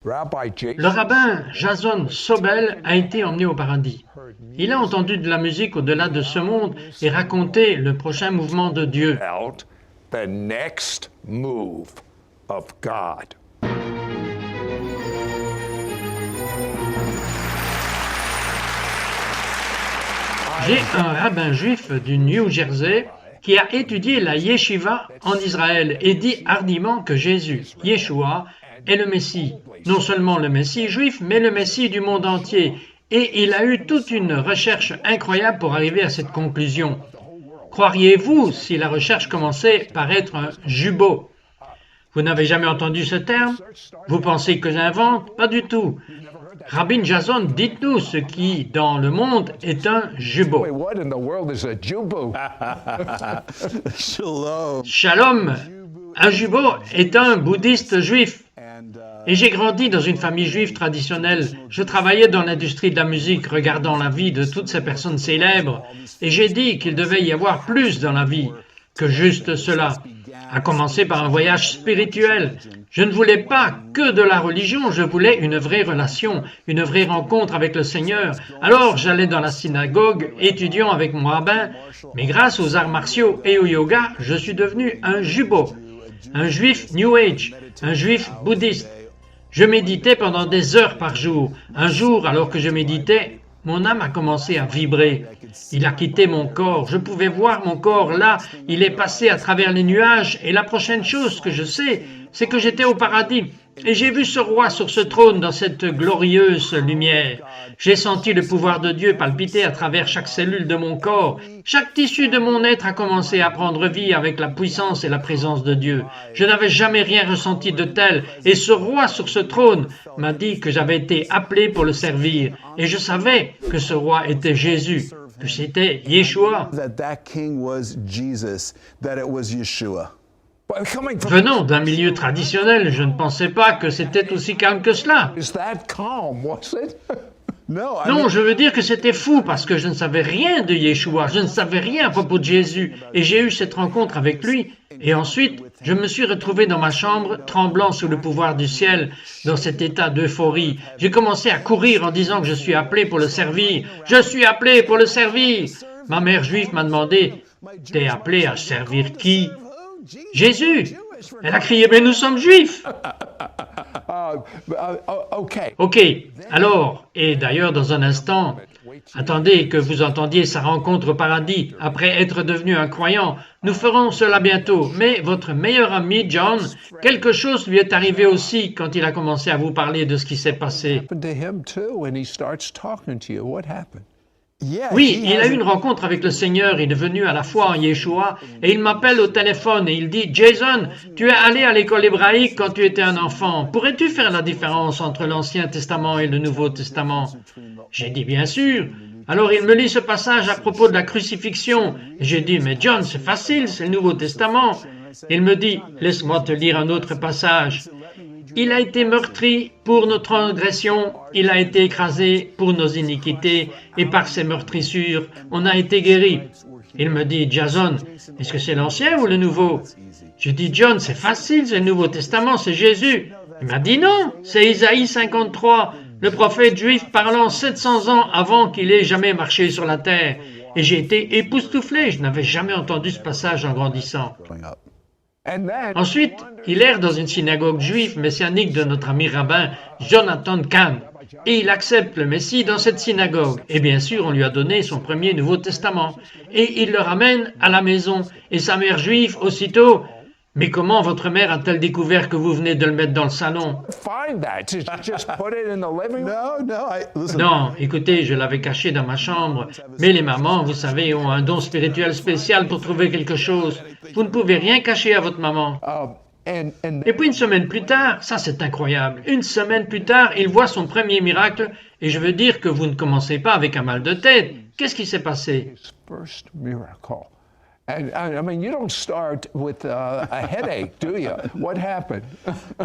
Le rabbin Jason Sobel a été emmené au paradis. Il a entendu de la musique au-delà de ce monde et raconté le prochain mouvement de Dieu. The next move of God. J'ai un rabbin juif du New Jersey qui a étudié la yeshiva en Israël et dit hardiment que Jésus, Yeshua, est le Messie. Non seulement le Messie juif, mais le Messie du monde entier. Et il a eu toute une recherche incroyable pour arriver à cette conclusion. Croiriez-vous si la recherche commençait par être un jubot? Vous n'avez jamais entendu ce terme? Vous pensez que j'invente? Pas du tout. Rabbin Jason, dites-nous ce qui, dans le monde, est un jubot. Wait, what in the world is a jubo? Shalom. Un jubot est un bouddhiste juif. Et j'ai grandi dans une famille juive traditionnelle. Je travaillais dans l'industrie de la musique, regardant la vie de toutes ces personnes célèbres. Et j'ai dit qu'il devait y avoir plus dans la vie que juste cela. À commencer par un voyage spirituel. Je ne voulais pas que de la religion, je voulais une vraie relation, une vraie rencontre avec le Seigneur. Alors j'allais dans la synagogue, étudiant avec mon rabbin, mais grâce aux arts martiaux et au yoga, je suis devenu un jubot, un juif New Age, un juif bouddhiste. Je méditais pendant des heures par jour. Un jour, alors que je méditais, mon âme a commencé à vibrer. Il a quitté mon corps. Je pouvais voir mon corps là. Il est passé à travers les nuages. Et la prochaine chose que je sais, c'est que j'étais au paradis. Et j'ai vu ce roi sur ce trône dans cette glorieuse lumière. J'ai senti le pouvoir de Dieu palpiter à travers chaque cellule de mon corps. Chaque tissu de mon être a commencé à prendre vie avec la puissance et la présence de Dieu. Je n'avais jamais rien ressenti de tel. Et ce roi sur ce trône m'a dit que j'avais été appelé pour le servir. Et je savais que ce roi était Jésus, que c'était Yeshua. That king was Jesus, that it was Yeshua. Venant d'un milieu traditionnel, je ne pensais pas que c'était aussi calme que cela. Is that calm, was it? Non, je veux dire que c'était fou parce que je ne savais rien de Yeshua, je ne savais rien à propos de Jésus et j'ai eu cette rencontre avec lui. Et ensuite, je me suis retrouvé dans ma chambre, tremblant sous le pouvoir du ciel, dans cet état d'euphorie. J'ai commencé à courir en disant que je suis appelé pour le servir. Je suis appelé pour le servir. Ma mère juive m'a demandé, « T'es appelé à servir qui ?» Jésus. Elle a crié, mais nous sommes juifs. Okay. Ok, alors, et d'ailleurs dans un instant, attendez que vous entendiez sa rencontre au paradis, après être devenu un croyant, nous ferons cela bientôt, mais votre meilleur ami John, quelque chose lui est arrivé aussi quand il a commencé à vous parler de ce qui s'est passé. Happened to him too when he starts talking to you. What happened? Oui, il a eu une rencontre avec le Seigneur, il est venu à la foi en Yeshua, et il m'appelle au téléphone et il dit « Jason, tu es allé à l'école hébraïque quand tu étais un enfant. Pourrais-tu faire la différence entre l'Ancien Testament et le Nouveau Testament ?» J'ai dit « Bien sûr. » Alors il me lit ce passage à propos de la crucifixion. J'ai dit « Mais John, c'est facile, c'est le Nouveau Testament. » Il me dit « Laisse-moi te lire un autre passage. » Il a été meurtri pour nos transgressions, il a été écrasé pour nos iniquités, et par ses meurtrissures, on a été guéri. Il me dit, Jason, est-ce que c'est l'Ancien ou le Nouveau? Je dis, John, c'est facile, c'est le Nouveau Testament, c'est Jésus. Il m'a dit non, c'est Isaïe 53, le prophète juif parlant 700 ans avant qu'il ait jamais marché sur la terre. Et j'ai été époustouflé, je n'avais jamais entendu ce passage en grandissant. Ensuite, il erre dans une synagogue juive messianique de notre ami rabbin Jonathan Kahn, et il accepte le Messie dans cette synagogue. Et bien sûr, on lui a donné son premier Nouveau Testament, et il le ramène à la maison. Et sa mère juive, aussitôt, « Mais comment votre mère a-t-elle découvert que vous venez de le mettre dans le salon ?» Find that. Just put it in the living room. Non, écoutez, je l'avais caché dans ma chambre. Mais les mamans, vous savez, ont un don spirituel spécial pour trouver quelque chose. Vous ne pouvez rien cacher à votre maman. Et puis une semaine plus tard, ça c'est incroyable, une semaine plus tard, il voit son premier miracle, et je veux dire que vous ne commencez pas avec un mal de tête. Qu'est-ce qui s'est passé? First miracle. And I mean, you don't start with a headache, do you? What happened?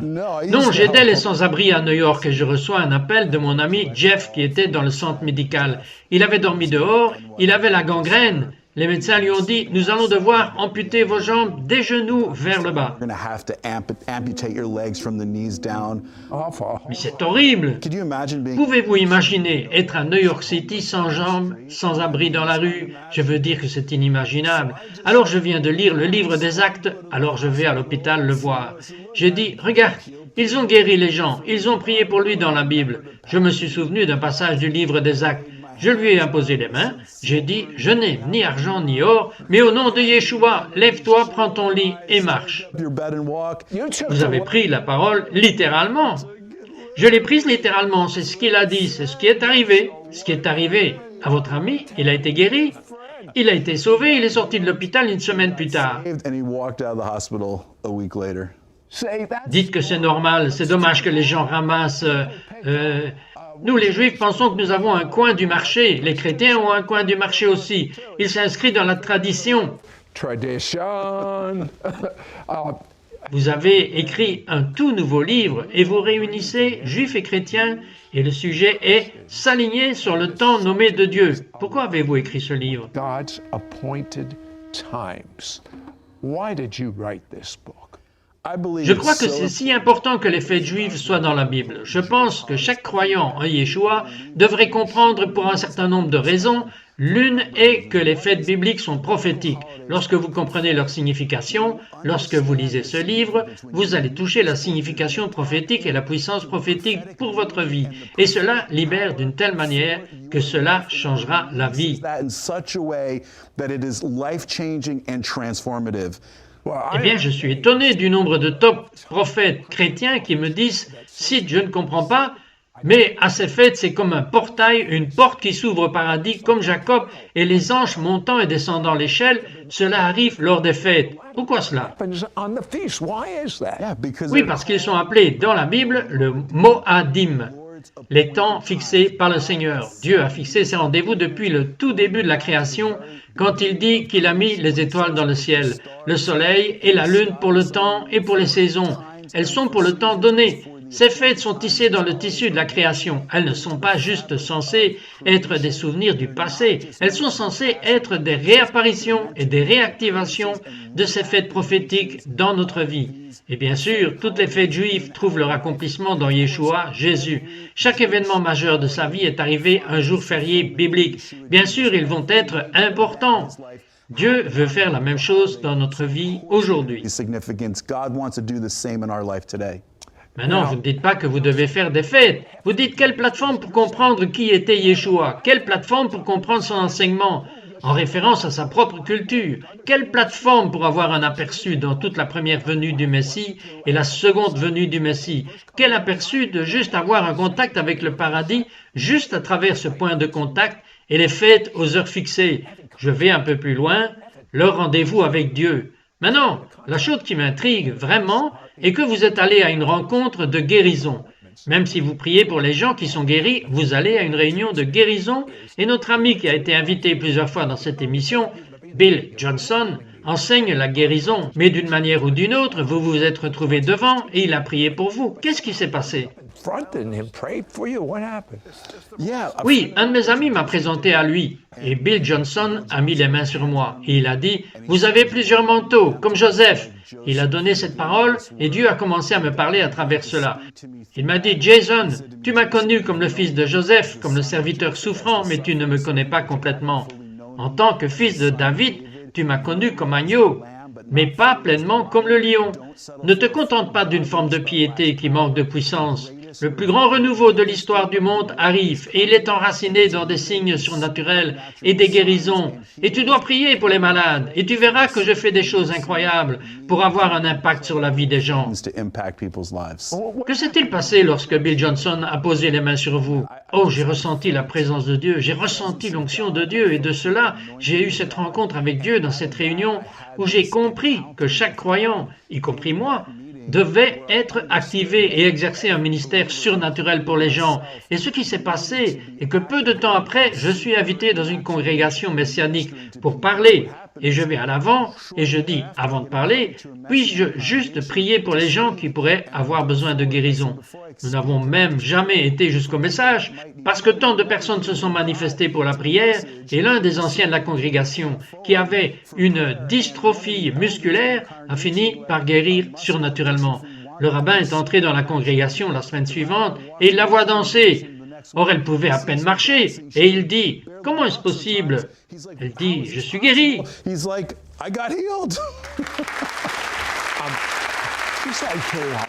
Non, j'aidais les sans-abri à New York et je reçois un appel de mon ami Jeff qui était dans le centre médical. Il avait dormi dehors, il avait la gangrène Les médecins lui ont dit, nous allons devoir amputer vos jambes des genoux vers le bas. You're going to have to amputate your legs from the knees down. Awful. Mais c'est horrible. Could you imagine being Pouvez-vous imaginer être à New York City sans jambes, sans abri dans la rue? Je veux dire que c'est inimaginable. Alors je viens de lire le livre des Actes, alors je vais à l'hôpital le voir. J'ai dit, regarde, ils ont guéri les gens, ils ont prié pour lui dans la Bible. Je me suis souvenu d'un passage du livre des Actes. Je lui ai imposé les mains, j'ai dit, je n'ai ni argent ni or, mais au nom de Yeshua, lève-toi, prends ton lit et marche. your bed and walk? You took Vous avez pris la parole littéralement. Je l'ai prise littéralement, c'est ce qu'il a dit, c'est ce qui est arrivé. Ce qui est arrivé à votre ami, il a été guéri, il a été sauvé, il est sorti de l'hôpital une semaine plus tard. And he walked out of the hospital a week later. say that. Dites que c'est normal, c'est dommage que les gens ramassent... Nous, les Juifs, pensons que nous avons un coin du marché. Les chrétiens ont un coin du marché aussi. Il s'inscrit dans la tradition. Tradition. Vous avez écrit un tout nouveau livre et vous réunissez Juifs et chrétiens et le sujet est « S'aligner sur le temps nommé de Dieu ». Pourquoi avez-vous écrit ce livre? God's appointed times. Why did you write this book? I believe Je crois que it's c'est so si important que les fêtes juives soient dans la Bible. Je pense que chaque croyant en Yeshua devrait comprendre pour un certain nombre de raisons. L'une est que les fêtes bibliques sont prophétiques. Lorsque vous comprenez leur signification, lorsque vous lisez ce livre, vous allez toucher la signification prophétique et la puissance prophétique pour votre vie. Et cela libère d'une telle manière que cela changera la vie. that in such a way that it is life-changing and transformative. Well, Eh bien, je suis étonné du nombre de top prophètes chrétiens qui me disent « Si, je ne comprends pas, mais à ces fêtes, c'est comme un portail, une porte qui s'ouvre au paradis, comme Jacob, et les anges montant et descendant l'échelle, cela arrive lors des fêtes. » Pourquoi cela? happens on the feast. Why is that? Yeah, because Oui, parce qu'ils sont appelés dans la Bible le Moadim, les temps fixés par le Seigneur. Dieu a fixé ses rendez-vous depuis le tout début de la création, quand il dit qu'il a mis les étoiles dans le ciel, le soleil et la lune pour le temps et pour les saisons. Elles sont pour le temps donné. Ces fêtes sont tissées dans le tissu de la création. Elles ne sont pas juste censées être des souvenirs du passé. Elles sont censées être des réapparitions et des réactivations de ces fêtes prophétiques dans notre vie. Et bien sûr, toutes les fêtes juives trouvent leur accomplissement dans Yeshua, Jésus. Chaque événement majeur de sa vie est arrivé un jour férié biblique. Bien sûr, ils vont être importants. Dieu veut faire la même chose dans notre vie aujourd'hui. significance. God wants to do the same in our life today. Maintenant, vous ne dites pas que vous devez faire des fêtes. Vous dites quelle plateforme pour comprendre qui était Yeshua? Quelle plateforme pour comprendre son enseignement en référence à sa propre culture? Quelle plateforme pour avoir un aperçu dans toute la première venue du Messie et la seconde venue du Messie? Quel aperçu de juste avoir un contact avec le paradis juste à travers ce point de contact et les fêtes aux heures fixées? Je vais un peu plus loin, le rendez-vous avec Dieu. Maintenant, la chose qui m'intrigue vraiment est que vous êtes allé à une rencontre de guérison. Même si vous priez pour les gens qui sont guéris, vous allez à une réunion de guérison et notre ami qui a été invité plusieurs fois dans cette émission, Bill Johnson, enseigne la guérison. Mais d'une manière ou d'une autre, vous vous êtes retrouvé devant et il a prié pour vous. Qu'est-ce qui s'est passé? Confronted him, prayed for you. What happened? Yeah, Oui, un de mes amis m'a présenté à lui et Bill Johnson a mis les mains sur moi et il a dit « Vous avez plusieurs manteaux, comme Joseph. » Il a donné cette parole et Dieu a commencé à me parler à travers cela. Il m'a dit « Jason, tu m'as connu comme le fils de Joseph, comme le serviteur souffrant, mais tu ne me connais pas complètement. En tant que fils de David, tu m'as connu comme agneau, mais pas pleinement comme le lion. Ne te contente pas d'une forme de piété qui manque de puissance. Le plus grand renouveau de l'histoire du monde arrive et il est enraciné dans des signes surnaturels et des guérisons. Et tu dois prier pour les malades et tu verras que je fais des choses incroyables pour avoir un impact sur la vie des gens. to impact people's lives. Que s'est-il passé lorsque Bill Johnson a posé les mains sur vous? Oh, j'ai ressenti la présence de Dieu, j'ai ressenti l'onction de Dieu et de cela, j'ai eu cette rencontre avec Dieu dans cette réunion où j'ai compris que chaque croyant, y compris moi, devait être activé et exercer un ministère surnaturel pour les gens. Et ce qui s'est passé est que peu de temps après, je suis invité dans une congrégation messianique pour parler. et je vais à l'avant et je dis, avant de parler, puis-je juste prier pour les gens qui pourraient avoir besoin de guérison? Nous n'avons même jamais été jusqu'au message parce que tant de personnes se sont manifestées pour la prière et l'un des anciens de la congrégation qui avait une dystrophie musculaire a fini par guérir surnaturellement. Le rabbin est entré dans la congrégation la semaine suivante et il la voit danser. Or, elle pouvait à peine marcher. Et il dit, « Comment est-ce possible ?» Elle dit, « Je suis guéri. » He's like, I got healed.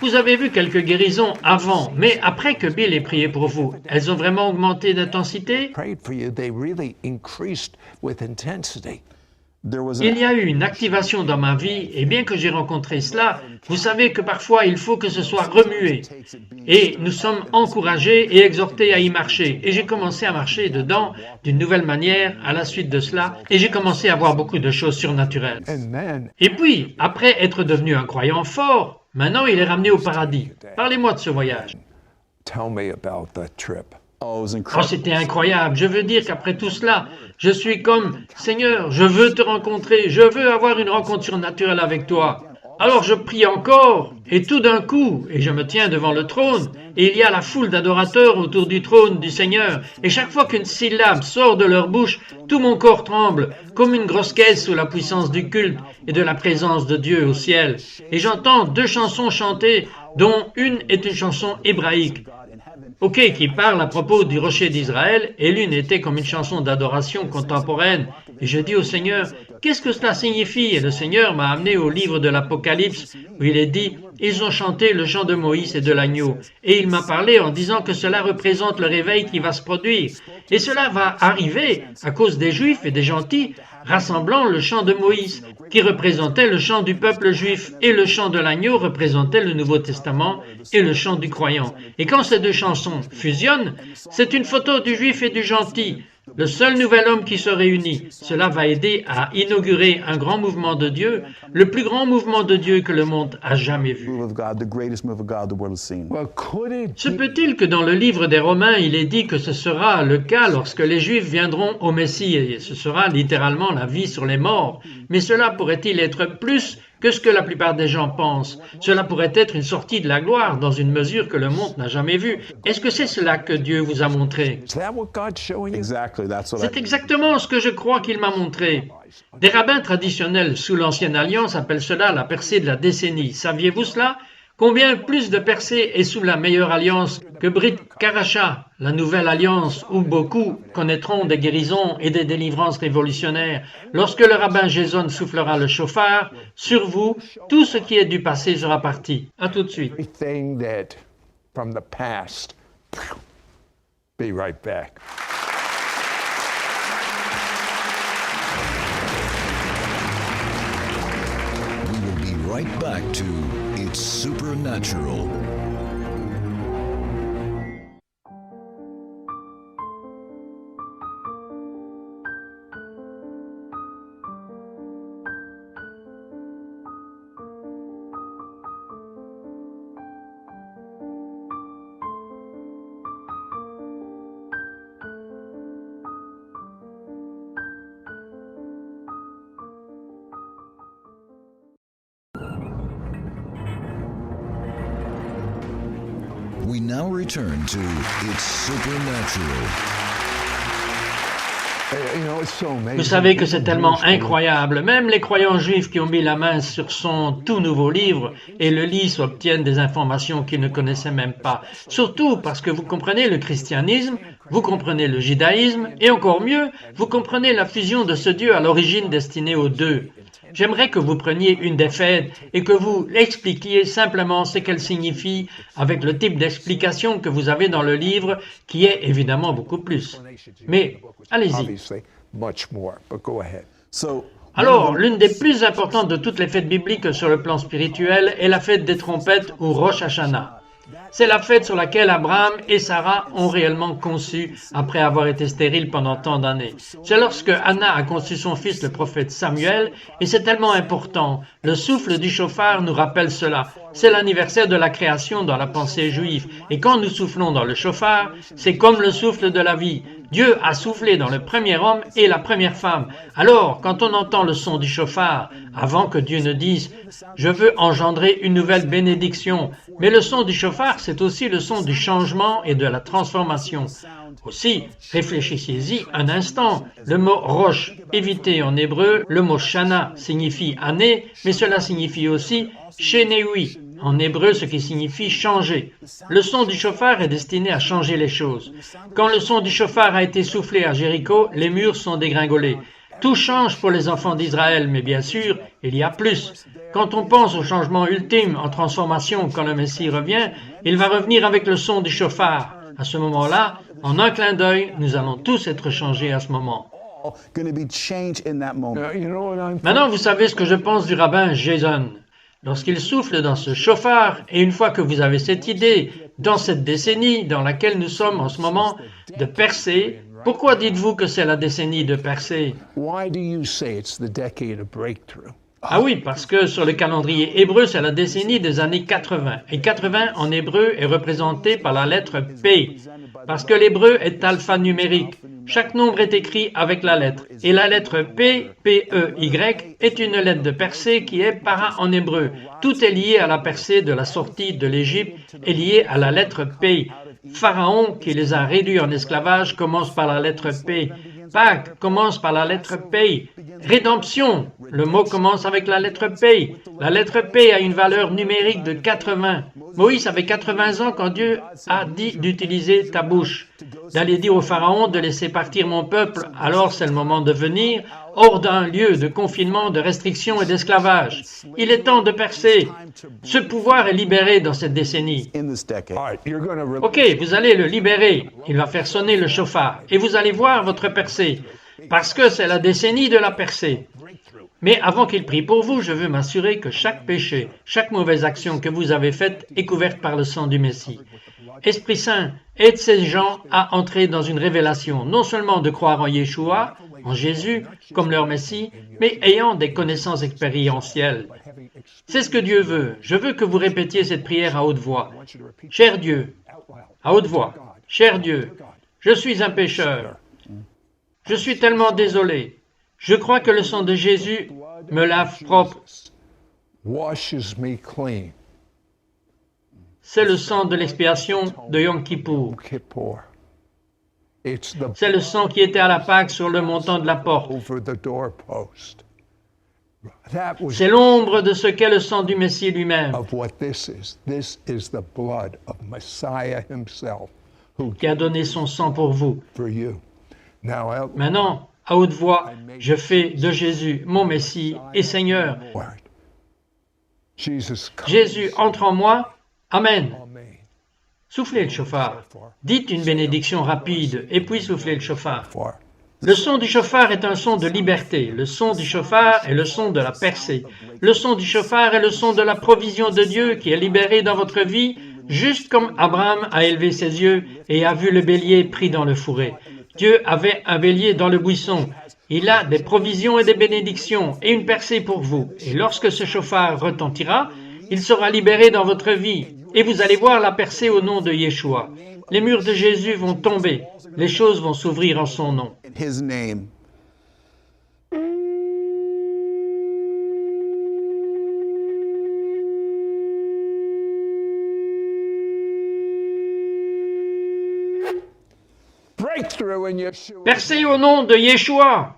Vous avez vu quelques guérisons avant, mais après que Bill ait prié pour vous, elles ont vraiment augmenté d'intensité? Prayed for you, they really increased with intensity. There was Il y a eu une activation dans ma vie, et bien que j'ai rencontré cela, vous savez que parfois il faut que ce soit remué. Et nous sommes encouragés et exhortés à y marcher. Et j'ai commencé à marcher dedans d'une nouvelle manière à la suite de cela, et j'ai commencé à voir beaucoup de choses surnaturelles. And then, Et puis, après être devenu un croyant fort, maintenant il est ramené au paradis. Parlez-moi de ce voyage. tell me about that trip. oh, it was Oh, incredible. c'était incroyable. Je veux dire qu'après tout cela, je suis comme, Seigneur, je veux te rencontrer, je veux avoir une rencontre surnaturelle avec toi. Alors je prie encore, et tout d'un coup, et je me tiens devant le trône, et il y a la foule d'adorateurs autour du trône du Seigneur, et chaque fois qu'une syllabe sort de leur bouche, tout mon corps tremble, comme une grosse caisse sous la puissance du culte et de la présence de Dieu au ciel. Et j'entends 2 chansons chantées, dont une est une chanson hébraïque. OK, qui parle à propos du rocher d'Israël, et l'une était comme une chanson d'adoration contemporaine. Et je dis au Seigneur, qu'est-ce que cela signifie? Et le Seigneur m'a amené au livre de l'Apocalypse, où il est dit, ils ont chanté le chant de Moïse et de l'agneau. Et il m'a parlé en disant que cela représente le réveil qui va se produire. Et cela va arriver à cause des Juifs et des gentils, rassemblant le chant de Moïse, qui représentait le chant du peuple juif, et le chant de l'agneau représentait le Nouveau Testament et le chant du croyant. Et quand ces 2 chansons fusionnent, c'est une photo du juif et du gentil, le seul nouvel homme qui se réunit. Cela va aider à inaugurer un grand mouvement de Dieu, le plus grand mouvement de Dieu que le monde a jamais vu. Move of God, the greatest move of God the world has seen. Well, could it Se peut-il que dans le livre des Romains, il est dit que ce sera le cas lorsque les Juifs viendront au Messie, et ce sera littéralement la vie sur les morts. Mais cela pourrait-il être plus que ce que la plupart des gens pensent? Cela pourrait être une sortie de la gloire dans une mesure que le monde n'a jamais vue. Est-ce que c'est cela que Dieu vous a montré? is that what God's showing you? Exactly, that's what C'est exactement ce que je crois qu'il m'a montré. Des rabbins traditionnels sous l'Ancienne Alliance appellent cela la percée de la décennie. Saviez-vous cela? Combien plus de percées est sous la meilleure alliance que Brit Karacha, la nouvelle alliance où beaucoup connaîtront des guérisons et des délivrances révolutionnaires. Lorsque le rabbin Jason soufflera le chauffard, sur vous, tout ce qui est du passé sera parti. À tout de suite. Everything that from the past. Be right back. We will be right back to It's Supernatural. We now return to It's Supernatural. You know, it's so amazing. Vous savez que c'est tellement incroyable. Même les croyants juifs qui ont mis la main sur son tout nouveau livre et le lisent obtiennent des informations qu'ils ne connaissaient même pas. Surtout parce que vous comprenez le christianisme, vous comprenez le judaïsme et encore mieux, vous comprenez la fusion de ce Dieu à l'origine destiné aux deux. J'aimerais que vous preniez une des fêtes et que vous expliquiez simplement ce qu'elle signifie avec le type d'explication que vous avez dans le livre qui est évidemment beaucoup plus. Mais allez-y. Obviously, much more, but go ahead. So, Alors, l'une des plus importantes de toutes les fêtes bibliques sur le plan spirituel est la fête des trompettes ou Rosh Hashanah. C'est la fête sur laquelle Abraham et Sarah ont réellement conçu après avoir été stériles pendant tant d'années. C'est lorsque Anna a conçu son fils, le prophète Samuel, et c'est tellement important. Le souffle du chauffard nous rappelle cela. C'est l'anniversaire de la création dans la pensée juive. Et quand nous soufflons dans le chauffard, c'est comme le souffle de la vie. Dieu a soufflé dans le premier homme et la première femme. Alors, quand on entend le son du chauffard, avant que Dieu ne dise « Je veux engendrer une nouvelle bénédiction », mais le son du chauffard, c'est aussi le son du changement et de la transformation. Aussi, réfléchissez-y un instant. Le mot roche, éviter en hébreu, le mot shana signifie année, mais cela signifie aussi sheneui en hébreu, ce qui signifie changer. Le son du chauffard est destiné à changer les choses. Quand le son du chauffard a été soufflé à Jéricho, les murs sont dégringolés. Tout change pour les enfants d'Israël, mais bien sûr, il y a plus. Quand on pense au changement ultime en transformation quand le Messie revient, il va revenir avec le son du chauffard. À ce moment-là, en un clin d'œil, nous allons tous être changés à ce moment. Going to be changed in that moment. You know what I'm Maintenant, vous savez ce que je pense du rabbin Jason. Lorsqu'il souffle dans ce chauffard, et une fois que vous avez cette idée, dans cette décennie dans laquelle nous sommes en ce moment, de percer, pourquoi dites-vous que c'est la décennie de percer? Why do you say it's the decade of breakthrough? Ah oui, parce que sur le calendrier hébreu, c'est la décennie des années 80. Et 80 en hébreu est représenté par la lettre P, parce que l'hébreu est alphanumérique. Chaque nombre est écrit avec la lettre. Et la lettre P, P-E-Y, est une lettre de percée qui est para en hébreu. Tout est lié à la percée de la sortie de l'Égypte est lié à la lettre P. Pharaon, qui les a réduits en esclavage, commence par la lettre P. Pâques commence par la lettre P. Rédemption, le mot commence avec la lettre P. La lettre P a une valeur numérique de 80. Moïse avait 80 ans quand Dieu a dit d'utiliser ta bouche, d'aller dire au Pharaon de laisser partir mon peuple, alors c'est le moment de venir, hors d'un lieu de confinement, de restriction et d'esclavage. Il est temps de percer. Ce pouvoir est libéré dans cette décennie. In this decade. All right, you're going to Ok, vous allez le libérer. Il va faire sonner le chauffard. Et vous allez voir votre percée. Parce que c'est la décennie de la percée. Mais avant qu'il prie pour vous, je veux m'assurer que chaque péché, chaque mauvaise action que vous avez faite est couverte par le sang du Messie. Esprit Saint, aide ces gens à entrer dans une révélation, non seulement de croire en Yeshua, en Jésus, comme leur Messie, mais ayant des connaissances expérientielles. C'est ce que Dieu veut. Je veux que vous répétiez cette prière à haute voix. Cher Dieu, à haute voix, cher Dieu, je suis un pécheur. Je suis tellement désolé. Je crois que le sang de Jésus me lave propre. washes me clean. C'est le sang de l'expiation de Yom Kippour. Kippur. It's the C'est le sang qui était à la Pâque sur le montant de la porte. over the doorpost. That was C'est l'ombre de ce qu'est le sang du Messie lui-même, of what this is. This is the blood of Messiah himself who qui a donné son sang pour vous. for you. Now, Maintenant, à haute voix, je fais de Jésus mon Messie et Seigneur. Lord, Jesus, come Jésus entre en moi. Amen. on me. Soufflez le chauffard. Dites une bénédiction rapide et puis soufflez le chauffard. For Le son du chauffard est un son de liberté. Le son du chauffard est le son de la percée. Le son du chauffard est le son de la provision de Dieu qui est libérée dans votre vie, juste comme Abraham a élevé ses yeux et a vu le bélier pris dans le fourré. Dieu avait un bélier dans le buisson. Il a des provisions et des bénédictions et une percée pour vous. Et lorsque ce chauffard retentira, il sera libéré dans votre vie. Et vous allez voir la percée au nom de Yeshua. Les murs de Jésus vont tomber. Les choses vont s'ouvrir en son nom. In his name. breakthrough in Yeshua. Percée au nom de Yeshua.